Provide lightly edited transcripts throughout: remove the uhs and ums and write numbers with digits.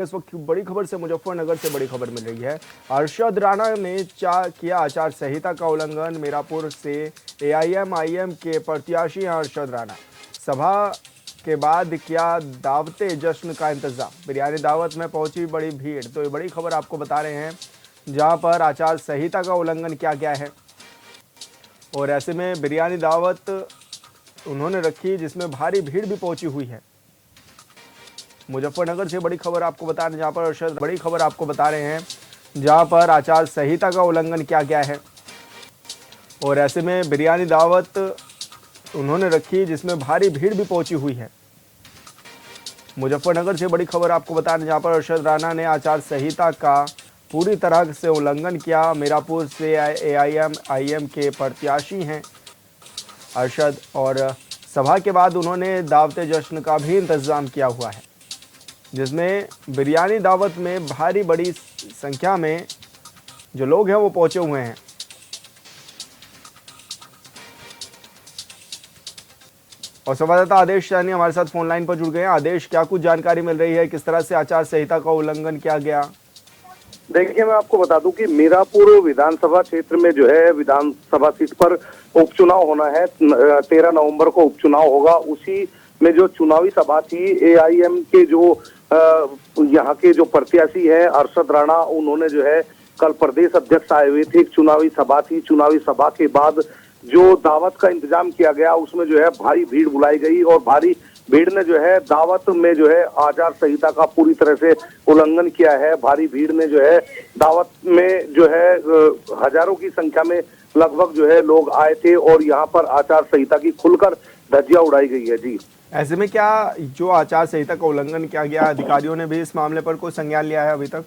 इस वक्त बड़ी खबर से मुजफ्फरनगर से बड़ी खबर मिल रही है। अरशद राणा ने किया आचार संहिता का उल्लंघन। मीरापुर से एआईएम के प्रत्याशी हैं अरशद राणा। सभा के बाद किया दावते जश्न का इंतजाम। बिरयानी दावत में पहुंची बड़ी भीड़। तो ये बड़ी खबर आपको बता रहे हैं, जहां पर आचार संहिता का उल्लंघन किया गया है और ऐसे में बिरयानी दावत उन्होंने रखी जिसमें भारी भीड़ भी पहुंची हुई है। मुजफ्फरनगर से बड़ी खबर आपको बता रहे हैं, जहां पर अरशद बड़ी खबर आपको बता रहे हैं, जहां पर आचार संहिता का उल्लंघन किया गया है और ऐसे में बिरयानी दावत उन्होंने रखी जिसमें भारी भीड़ भी पहुंची हुई है। मुजफ्फरनगर से बड़ी खबर आपको बता रहे हैं, जहां पर अरशद राणा ने आचार संहिता का पूरी तरह से उल्लंघन किया। मीरापुर से एआईएम के प्रत्याशी हैं अरशद और सभा के बाद उन्होंने दावते जश्न का भी इंतजाम किया हुआ है, जिसमें बिरयानी दावत में भारी बड़ी संख्या में जो लोग हैं वो पहुंचे हुए हैं। और संवाददाता आदेश सैनी हमारे साथ फोन लाइन पर जुड़ गए हैं। आदेश, क्या कुछ जानकारी मिल रही है, किस तरह से आचार संहिता का उल्लंघन किया गया? देखिए, मैं आपको बता दूं कि मीरापुर विधानसभा क्षेत्र में जो है विधानसभा सीट पर उपचुनाव होना है। 13 नवंबर को उपचुनाव होगा। उसी में जो चुनावी सभा थी, एआईएम के जो यहाँ के जो प्रत्याशी है अरशद राणा, उन्होंने जो है कल प्रदेश अध्यक्ष आए हुए थे। एक चुनावी सभा थी। चुनावी सभा के बाद जो दावत का इंतजाम किया गया, उसमें जो है भारी भीड़ बुलाई गई और भारी भीड़ ने जो है दावत में जो है आचार संहिता का पूरी तरह से उल्लंघन किया है। भारी भीड़ ने जो है दावत में जो है हजारों की संख्या में लगभग जो है लोग आए थे और यहाँ पर आचार संहिता की खुलकर धज्जियां उड़ाई गई है। जी, ऐसे में क्या जो आचार संहिता का उल्लंघन किया गया, अधिकारियों ने भी इस मामले पर कोई संज्ञान लिया है अभी तक?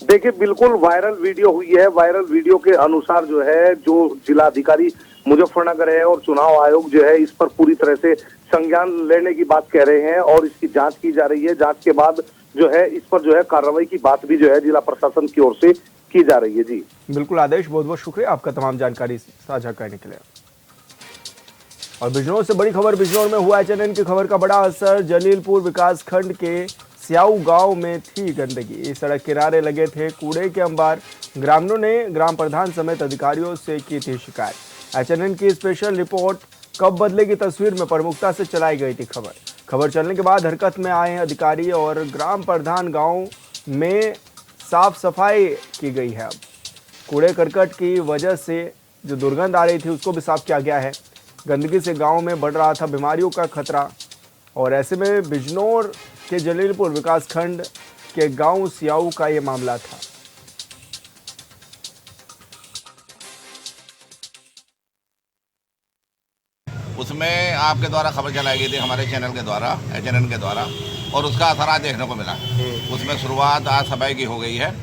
देखिए, बिल्कुल वायरल वीडियो हुई है। वायरल वीडियो के अनुसार जो है जो जिलाधिकारी मुजफ्फरनगर है और चुनाव आयोग जो है इस पर पूरी तरह से संज्ञान लेने की बात कह रहे हैं और इसकी जांच की जा रही है। जांच के बाद जो है इस पर जो है कार्रवाई की बात भी जो है जिला प्रशासन की ओर से की जा रही है। जी बिल्कुल आदेश, बहुत बहुत शुक्रिया आपका तमाम जानकारी साझा करने के लिए। और बिजनौर से बड़ी खबर, बिजनौर में हुआ एचएनएन की खबर का बड़ा असर। जलीलपुर विकासखंड के स्याऊ गांव में थी गंदगी। इस सड़क किनारे लगे थे कूड़े के अंबार। ग्रामीणों ने ग्राम प्रधान समेत अधिकारियों से की थी शिकायत। एचएनएन की स्पेशल रिपोर्ट कब बदलेगी तस्वीर में प्रमुखता से चलाई गई थी खबर चलने के बाद हरकत में आए अधिकारी और ग्राम प्रधान। गांव में साफ सफाई की गई है। अब कूड़े करकट की वजह से जो दुर्गंध आ रही थी उसको भी साफ किया गया है। गंदगी से गांव में बढ़ रहा था बीमारियों का खतरा और ऐसे में बिजनौर के जलीलपुर विकासखंड के गांव सियाऊ का ये मामला था। उसमें आपके द्वारा खबर चलाई गई थी हमारे चैनल के द्वारा, एचएनएन के द्वारा, और उसका असर आज देखने को मिला। उसमें शुरुआत आज सफाई की हो गई है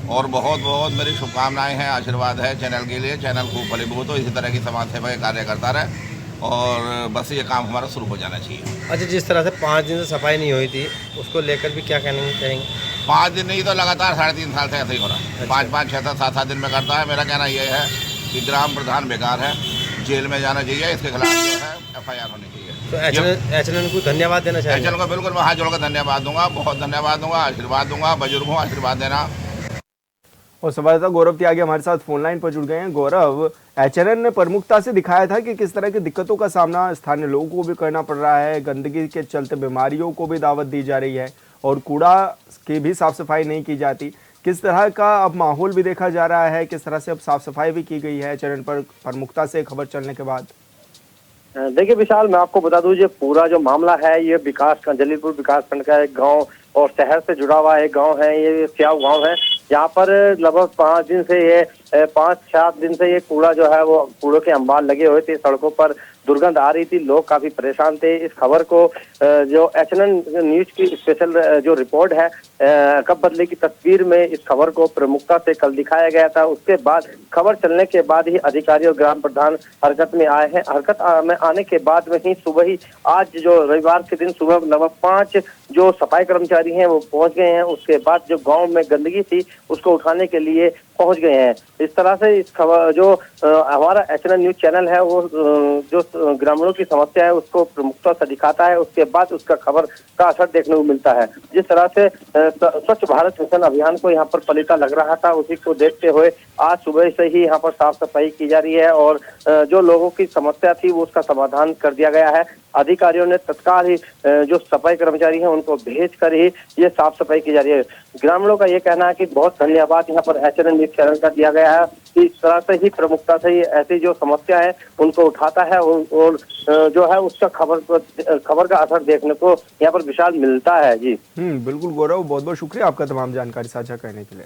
और बहुत बहुत मेरी शुभकामनाएं हैं, आशीर्वाद है चैनल के लिए। चैनल खूब फलीभूत हो, इसी तरह की समाज सेवा के कार्य करता रहे और बस ये काम हमारा शुरू हो जाना चाहिए। अच्छा, जिस तरह से 5 दिन से सफाई नहीं हुई थी, उसको लेकर भी क्या कहेंगे? 5 दिन नहीं तो लगातार 3.5 साल से ऐसे ही हो रहा है। 5-5, 6-7, 7-7 दिन में करता है। मेरा कहना यह है कि ग्राम प्रधान बेकार है, जेल में जाना चाहिए, इसके खिलाफ जो है एफआईआर होनी चाहिए। तो एचएनएन को धन्यवाद देना चाहिए। एचएनएन को बिल्कुल मैं हाथ जोड़कर धन्यवाद दूंगा, बहुत धन्यवाद दूंगा, आशीर्वाद दूंगा। बुजुर्गों आशीर्वाद देना। और संवाददाता गौरव त्यागी हमारे साथ फोन लाइन पर जुड़ गए हैं। गौरव, एचएनएन ने प्रमुखता से दिखाया था कि किस तरह की दिक्कतों का सामना स्थानीय लोगों को भी करना पड़ रहा है। गंदगी के चलते बीमारियों को भी दावत दी जा रही है और कूड़ा की भी साफ सफाई नहीं की जाती। किस तरह का अब माहौल भी देखा जा रहा है, किस तरह से अब साफ सफाई भी की गई है एचएनएन पर प्रमुखता से खबर चलने के बाद? देखिए विशाल, मैं आपको बता दूं, ये पूरा जो मामला है ये जलीलपुर विकासखंड का एक गांव और शहर से जुड़ा हुआ एक गांव है। ये स्याऊ गांव है। यहाँ पर लगभग 5-7 दिन से ये कूड़ा जो है वो कूड़ों के अंबार लगे हुए थे। सड़कों पर दुर्गंध आ रही थी, लोग काफी परेशान थे। इस खबर को जो एचएनएन न्यूज की स्पेशल जो रिपोर्ट है कब बदले की तस्वीर में, इस खबर को प्रमुखता से कल दिखाया गया था। उसके बाद खबर चलने के बाद ही अधिकारी और ग्राम प्रधान हरकत में आए हैं। हरकत में आने के बाद में ही सुबह ही आज जो रविवार के दिन सुबह लगभग 5 जो सफाई कर्मचारी हैं वो पहुंच गए हैं। उसके बाद जो गांव में गंदगी थी उसको उठाने के लिए पहुंच गए हैं। इस तरह से इस खबर जो हमारा एचएनएन न्यूज चैनल है वो जो ग्रामीणों की समस्या है उसको प्रमुखता से दिखाता है, उसके बाद उसका खबर का असर देखने को मिलता है। जिस तरह से स्वच्छ भारत मिशन अभियान को यहाँ पर पलीता लग रहा था, उसी को देखते हुए आज सुबह से ही यहाँ पर साफ सफाई की जा रही है और जो लोगों की समस्या थी वो उसका समाधान कर दिया गया है। अधिकारियों ने तत्काल ही जो सफाई कर्मचारी हैं उनको भेज कर ही ये साफ सफाई की जा रही है। ग्रामीणों का ये कहना है कि बहुत धन्यवाद यहाँ पर एचएनएन न्यूज़ चैनल का दिया गया है, इस तरह से ही प्रमुखता से ही ऐसी जो समस्या है उनको उठाता है और जो है उसका खबर का असर देखने को यहाँ पर विशाल मिलता है। जी बिल्कुल गौरव, बहुत बहुत शुक्रिया आपका तमाम जानकारी साझा करने के लिए।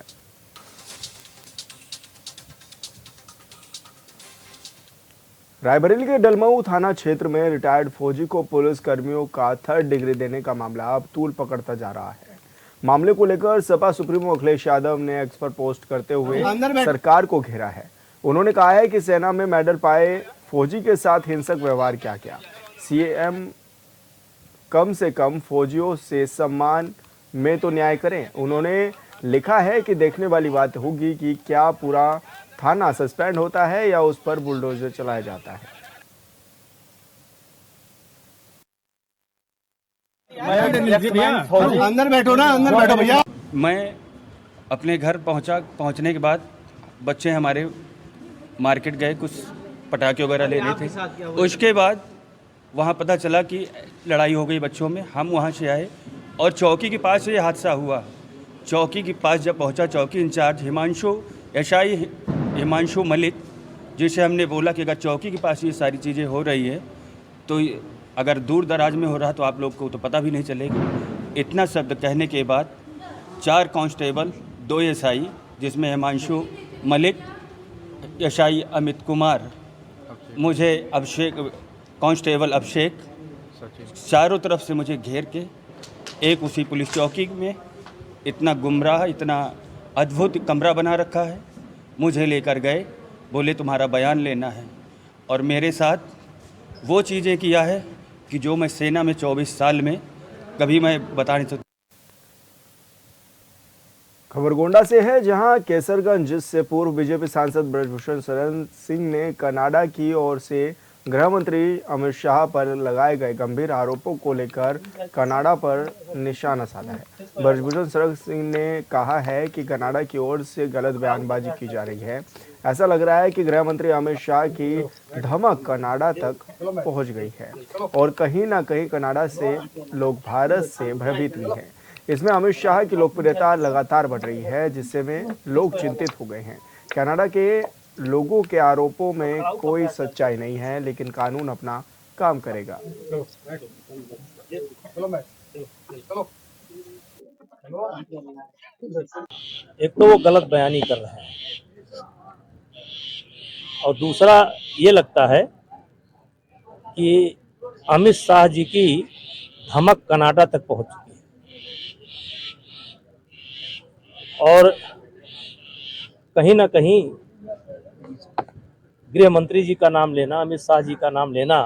रायबरेली के डलमऊ थाना क्षेत्र में रिटायर्ड फौजी को पुलिस कर्मियों का 3rd डिग्री देने का मामला अब तूल पकड़ता जा रहा है। मामले को लेकर सपा सुप्रीमो अखिलेश यादव ने एक्स पर पोस्ट करते हुए सरकार को घेरा है। उन्होंने कहा है कि सेना में मेडल पाए फौजी के साथ हिंसक व्यवहार किया। सीएम कम से कम फौजियों से सम्मान में तो न्याय करें। उन्होंने लिखा है कि देखने वाली बात होगी कि क्या पूरा थाना सस्पेंड होता है या उस पर बुलडोजर चलाया जाता है। अंदर बैठो ना, अंदर बैठो भैया। मैं अपने घर पहुंचने के बाद बच्चे हमारे मार्केट गए, कुछ पटाखे वगैरह ले रहे थे। उसके बाद वहां पता चला कि लड़ाई हो गई बच्चों में। हम वहां से आए और चौकी के पास ये हादसा हुआ। चौकी के पास जब पहुंचा, चौकी इंचार्ज हिमांशु मलिक, जिसे हमने बोला कि अगर चौकी के पास ये सारी चीज़ें हो रही है तो अगर दूर दराज में हो रहा तो आप लोग को तो पता भी नहीं चलेगा। इतना शब्द कहने के बाद 4 कांस्टेबल, 2 एसआई, जिसमें हिमांशु मलिक, एसआई अमित कुमार, मुझे अभिषेक, कांस्टेबल अभिषेक, चारों तरफ से मुझे घेर के एक उसी पुलिस चौकी में इतना गुमराह, इतना अद्भुत कमरा बना रखा है, मुझे लेकर गए। बोले तुम्हारा बयान लेना है और मेरे साथ वो चीज़ें किया है कि जो मैं सेना में 24 साल में कभी मैं बता नहीं सकता। खबर गोंडा से है, जहां केसरगंज से पूर्व बीजेपी सांसद ब्रजभूषण शरण सिंह ने कनाडा की ओर से गृह मंत्री अमित शाह पर लगाए गए गंभीर आरोपों को लेकर कनाडा पर निशाना साधा है। ब्रजभूषण शरण सिंह ने कहा है कि कनाडा की ओर से गलत बयानबाजी की जा रही है। ऐसा लग रहा है कि गृह मंत्री अमित शाह की धमक कनाडा तक पहुंच गई है और कहीं ना कहीं कनाडा से लोग भारत से भयभीत भी हैं। इसमें अमित शाह की लोकप्रियता लगातार बढ़ रही है, जिससे में लोग चिंतित हो गए हैं। कनाडा के लोगों के आरोपों में कोई सच्चाई नहीं है, लेकिन कानून अपना काम करेगा। एक तो वो गलत बयानी कर रहे हैं और दूसरा ये लगता है कि अमित शाह जी की धमक कनाडा तक पहुंच चुकी है और कहीं ना कहीं गृह मंत्री जी का नाम लेना, अमित शाह जी का नाम लेना,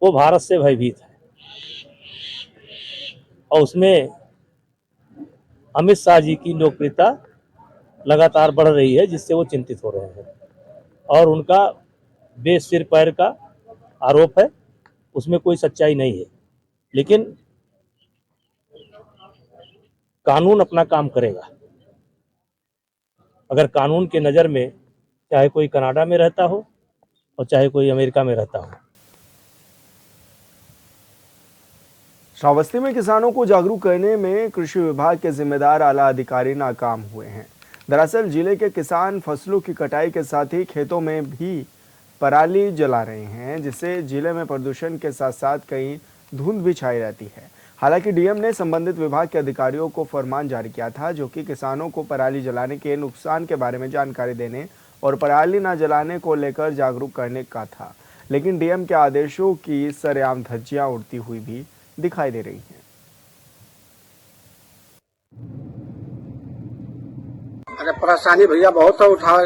वो भारत से भयभीत है और उसमें अमित शाह जी की लोकप्रियता लगातार बढ़ रही है, जिससे वो चिंतित हो रहे हैं और उनका बेसिर पैर का आरोप है, उसमें कोई सच्चाई नहीं है। लेकिन कानून अपना काम करेगा। अगर कानून के नज़र में चाहे कोई कनाडा में रहता हो और चाहे कोई अमेरिका में रहता हो। श्रावस्ती में किसानों को जागरूक करने में कृषि विभाग के जिम्मेदार आला अधिकारी नाकाम हुए हैं। दरअसल जिले के किसान फसलों की कटाई के साथ ही खेतों में भी पराली जला रहे हैं, जिससे जिले में प्रदूषण के साथ साथ कहीं धुंध भी छाई रहती है। हालांकि डीएम ने संबंधित विभाग के अधिकारियों को फरमान जारी किया था, जो कि किसानों को पराली जलाने के नुकसान के बारे में जानकारी देने और पराली न जलाने को लेकर जागरूक करने का था। लेकिन डीएम के आदेशों की सरेआम धज्जियां उड़ती हुई भी दिखाई दे रही हैं। अरे परेशानी भैया बहुत है, उठा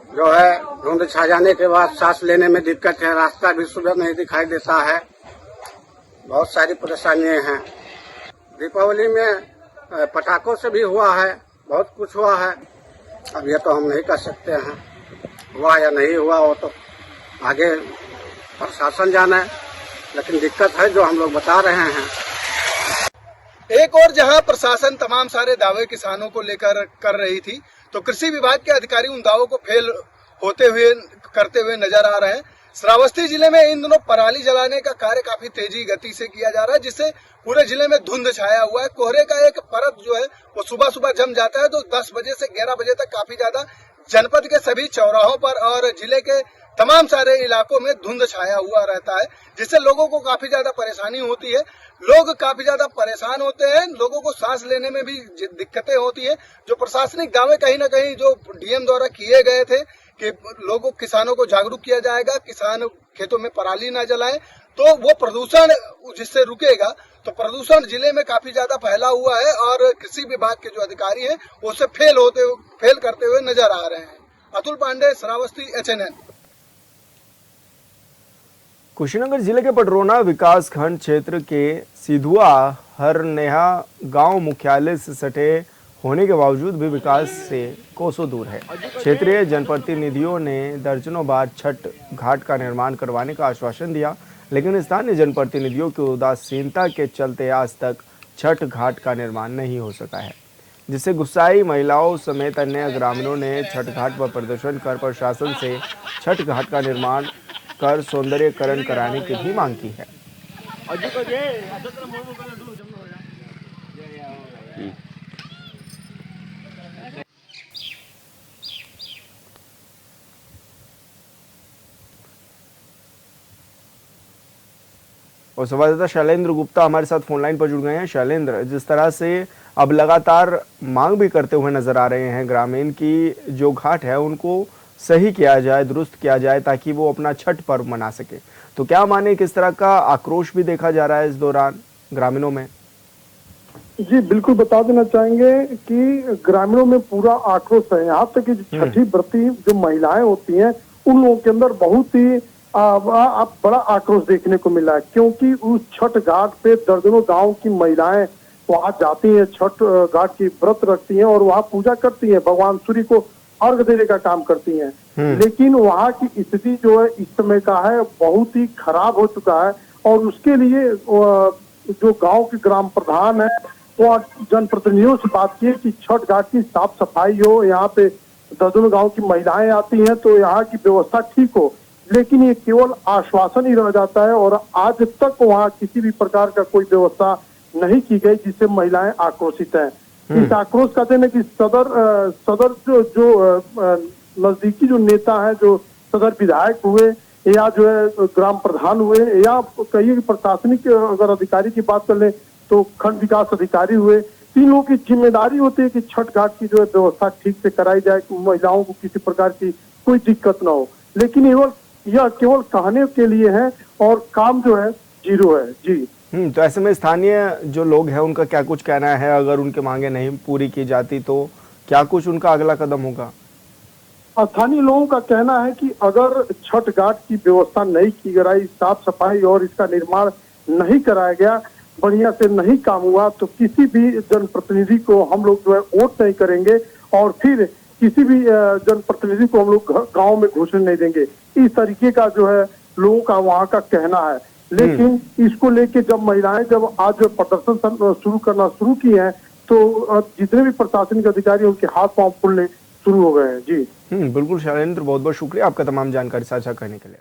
जो है धुंध छा जाने के बाद सांस लेने में दिक्कत है, रास्ता भी सुबह नहीं दिखाई देता है, बहुत सारी परेशानियां हैं। दीपावली में पटाखों से भी हुआ है, बहुत कुछ हुआ है। अब ये तो हम नहीं कर सकते हैं, हुआ या नहीं हुआ वो तो आगे प्रशासन जाने, लेकिन दिक्कत है जो हम लोग बता रहे हैं। एक और जहां प्रशासन तमाम सारे दावे किसानों को लेकर कर रही थी, तो कृषि विभाग के अधिकारी उन दावों को फेल करते हुए नजर आ रहे हैं। श्रावस्ती जिले में इन दिनों पराली जलाने का कार्य काफी तेजी गति से किया जा रहा है, जिससे पूरे जिले में धुंध छाया हुआ है। कोहरे का एक परत जो है वो सुबह सुबह जम जाता है, तो 10 बजे से 11 बजे तक काफी ज्यादा जनपद के सभी चौराहों पर और जिले के तमाम सारे इलाकों में धुंध छाया हुआ रहता है, जिससे लोगों को काफी ज्यादा परेशानी होती है। लोग काफी ज्यादा परेशान होते हैं, लोगों को सांस लेने में भी दिक्कतें होती है। जो प्रशासनिक दावे कहीं ना कहीं जो डीएम द्वारा किए गए थे कि लोगों किसानों को जागरूक किया जाएगा, किसान खेतों में पराली ना जलाएं, तो वो प्रदूषण जिससे रुकेगा। तो प्रदूषण जिले में काफी ज्यादा फैला हुआ है और कृषि विभाग के जो अधिकारी हैं वो उससे फेल करते हुए नजर आ रहे हैं। अतुल पांडे, श्रावस्ती, HNN। कुशीनगर जिले के पटरोना विकास खंड क्षेत्र के सिधुआ हरनेहा गांव मुख्यालय से सटे होने के बावजूद भी विकास से कोसों दूर है। क्षेत्रीय जनप्रतिनिधियों ने दर्जनों बार छठ घाट का निर्माण करवाने का आश्वासन दिया, लेकिन स्थानीय जनप्रतिनिधियों की उदासीनता के चलते आज तक छठ घाट का निर्माण नहीं हो सका है, जिससे गुस्साई महिलाओं समेत अन्य ग्रामीणों ने छठ घाट पर प्रदर्शन कर प्रशासन से छठ घाट का निर्माण कर सौंदर्यीकरण कराने की भी मांग की है। और संवाददाता शैलेंद्र गुप्ता हमारे साथ फोन लाइन पर जुड़ गए हैं। शैलेंद्र, जिस तरह से अब लगातार मांग भी करते हुए नजर आ रहे हैं ग्रामीण की जो घाट है उनको सही किया जाए, दुरुस्त किया जाए ताकि वो अपना छठ पर्व मना सके, तो क्या माने किस तरह का आक्रोश भी देखा जा रहा है इस दौरान ग्रामीणों में? जी बिल्कुल, बता देना चाहेंगे कि ग्रामीणों में पूरा आक्रोश है। यहाँ तक कि छठी व्रती जो महिलाएं होती हैं उन लोगों के अंदर बहुत ही बड़ा आक्रोश देखने को मिला है, क्योंकि उस छठ घाट पे दर्जनों गांव की महिलाएं वहां जाती हैं, छठ घाट की व्रत रखती हैं और वहां पूजा करती हैं, भगवान सूर्य को अर्घ देने का काम करती हैं। लेकिन वहां की स्थिति जो है इस समय का है बहुत ही खराब हो चुका है और उसके लिए जो गांव के ग्राम प्रधान है वो जनप्रतिनिधियों से बात की कि छठ घाट की साफ सफाई हो, यहाँ पे दर्जनों गांव की महिलाएं आती हैं तो यहाँ की व्यवस्था ठीक हो, लेकिन ये केवल आश्वासन ही रह जाता है और आज तक वहाँ किसी भी प्रकार का कोई व्यवस्था नहीं की गई, जिससे महिलाएं आक्रोशित हैं। इस आक्रोश का देना कि सदर जो नजदीकी जो नेता है, जो सदर विधायक हुए या जो है ग्राम प्रधान हुए या कई प्रशासनिक अगर अधिकारी की बात कर ले तो खंड विकास अधिकारी हुए, तीन लोगों की जिम्मेदारी होती है कि छठ घाट की जो है व्यवस्था ठीक से कराई जाए, महिलाओं को किसी प्रकार की कोई दिक्कत ना हो। लेकिन यह केवल कहने के लिए है और काम जो है जीरो है। जी तो ऐसे में स्थानीय जो लोग हैं उनका क्या कुछ कहना है? अगर उनके मांगे नहीं पूरी की जाती तो क्या कुछ उनका अगला कदम होगा? स्थानीय लोगों का कहना है कि अगर छठ घाट की व्यवस्था नहीं की गई, साफ सफाई और इसका निर्माण नहीं कराया गया, बढ़िया से नहीं काम हुआ, तो किसी भी जनप्रतिनिधि को हम लोग जो है वोट नहीं करेंगे और फिर किसी भी जनप्रतिनिधि को हम लोग गाँव में घुसने नहीं देंगे। इस तरीके का जो है लोगों का वहाँ का कहना है। लेकिन इसको लेके जब महिलाएं जब आज प्रदर्शन शुरू की हैं तो जितने भी प्रशासनिक अधिकारी उनके हाथ पांव फूलने शुरू हो गए हैं। जी बिल्कुल शैलेंद्र, बहुत बहुत शुक्रिया आपका तमाम जानकारी साझा करने के लिए।